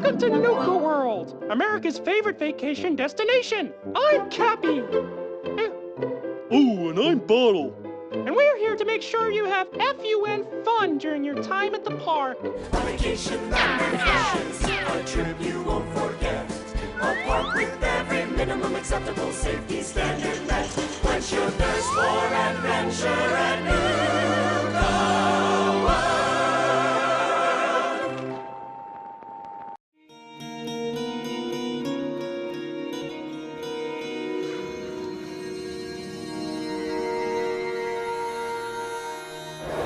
Welcome to Nuka World, America's favorite vacation destination. I'm Cappy. Ooh, and I'm Bottle. And we're here to make sure you have FUN fun during your time at the park. A vacation that vacations, a trip you won't forget. A park with every minimum acceptable safety standard met. Quench your thirst for adventure at Nuka World.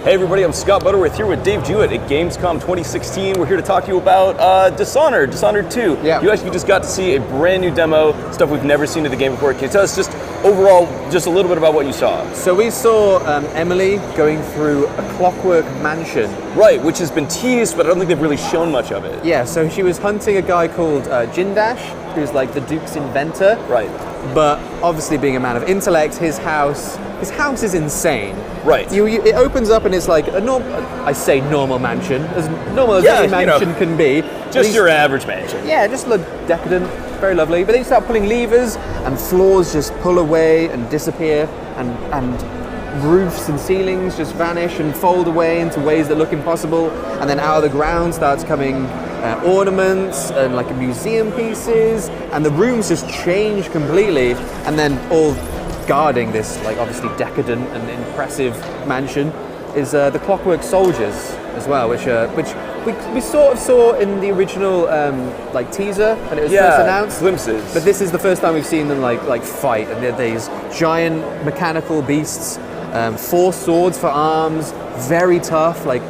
Hey everybody, I'm Scott Butterworth here with Dave Jewett at Gamescom 2016. We're here to talk to you about Dishonored 2. Yeah. You actually just got to see a brand new demo, stuff we've never seen in the game before. Can you tell us just overall, just a little bit about what you saw? So we saw Emily going through a Clockwork mansion. Right, which has been teased, but I don't think they've really shown much of it. Yeah, so she was hunting a guy called Jindash, who's like the Duke's inventor. Right. But obviously being a man of intellect, his house is insane. Right. It opens up and it's like a normal mansion, as normal as any mansion can be. Just your average mansion. Yeah, just look decadent, very lovely. But then you start pulling levers and floors just pull away and disappear and roofs and ceilings just vanish and fold away into ways that look impossible. And then out of the ground starts coming ornaments and like museum pieces, and the rooms just change completely. And then all guarding this like obviously decadent and impressive mansion is the Clockwork soldiers as well, which we sort of saw in the original like teaser when it was first announced. Glimpses. But this is the first time we've seen them like fight, and they're these giant mechanical beasts, 4 swords for arms, very tough. Like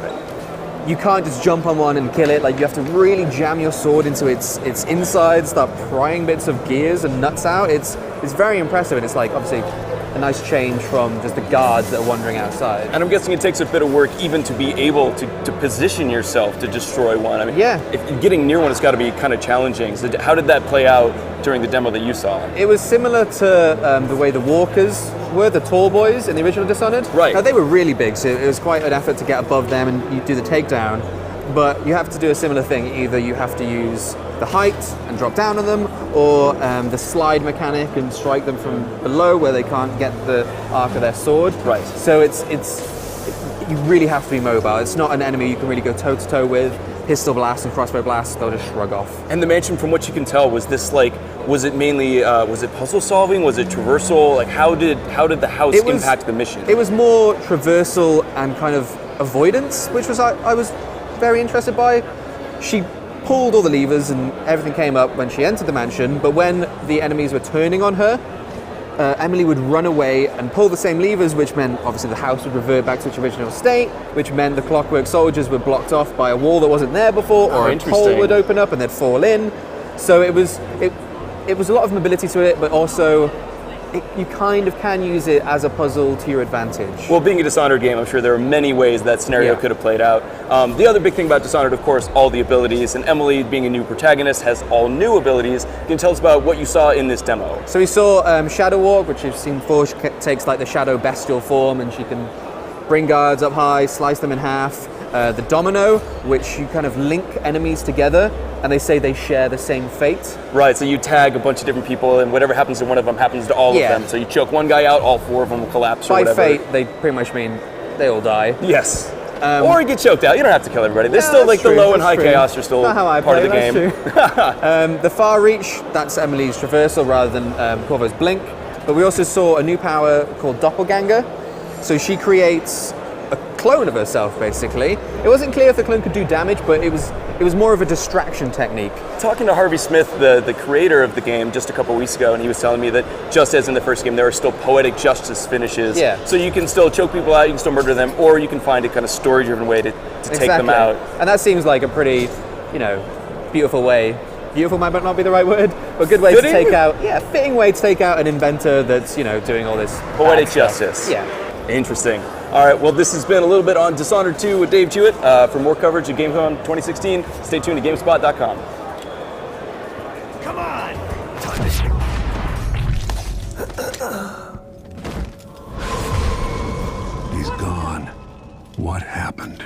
you can't just jump on one and kill it. Like you have to really jam your sword into its inside, start prying bits of gears and nuts out. It's very impressive, and it's like obviously a nice change from just the guards that are wandering outside. And I'm guessing it takes a bit of work even to be able to position yourself to destroy one. I mean, if getting near one has got to be kind of challenging. So how did that play out during the demo that you saw? It was similar to the way the walkers were, the tall boys in the original Dishonored. Right. Now, they were really big, so it was quite an effort to get above them and you do the takedown. But you have to do a similar thing. Either you have to use the height and drop down on them, or the slide mechanic and strike them from below where they can't get the arc of their sword. Right. So you really have to be mobile. It's not an enemy you can really go toe to toe with. Pistol blast and crossbow blast, they'll just shrug off. And the mansion, from what you can tell, was it mainly was it puzzle solving? Was it traversal? Like how did the house impact the mission? It was more traversal and kind of avoidance, which was I was very interested by. She pulled all the levers and everything came up when she entered the mansion, but when the enemies were turning on her, Emily would run away and pull the same levers, which meant obviously the house would revert back to its original state, which meant the Clockwork soldiers were blocked off by a wall that wasn't there before, or a hole would open up and they'd fall in. So it was a lot of mobility to it, but also you kind of can use it as a puzzle to your advantage. Well, being a Dishonored game, I'm sure there are many ways that scenario could have played out. The other big thing about Dishonored, of course, all the abilities, and Emily, being a new protagonist, has all new abilities. Can you tell us about what you saw in this demo? So we saw Shadow Walk, which you've seen before. She takes like the shadow bestial form, and she can bring guards up high, slice them in half. The Domino, which you kind of link enemies together, and they say they share the same fate. Right, so you tag a bunch of different people, and whatever happens to one of them happens to all of them. So you choke one guy out, all 4 of them will collapse or whatever. By fate, they pretty much mean they all die. Yes. Or you get choked out. You don't have to kill everybody. There's still like the low and high chaos are still part of the game. The Far Reach, that's Emily's traversal rather than Corvo's Blink. But we also saw a new power called Doppelganger. So she creates a clone of herself, basically. It wasn't clear if the clone could do damage, but it was more of a distraction technique. Talking to Harvey Smith, the creator of the game, just a couple weeks ago, and he was telling me that just as in the first game, there are still poetic justice finishes. Yeah. So you can still choke people out, you can still murder them, or you can find a kind of story-driven way to take them out. And that seems like a pretty, beautiful way. Beautiful might not be the right word, but good way to take out. Yeah, fitting way to take out an inventor that's doing all this poetic justice. Yeah. Interesting. All right, well, this has been a little bit on Dishonored 2 with Dave Jewett. For more coverage at Gamescom 2016, stay tuned to GameSpot.com. Come on! He's gone. What happened?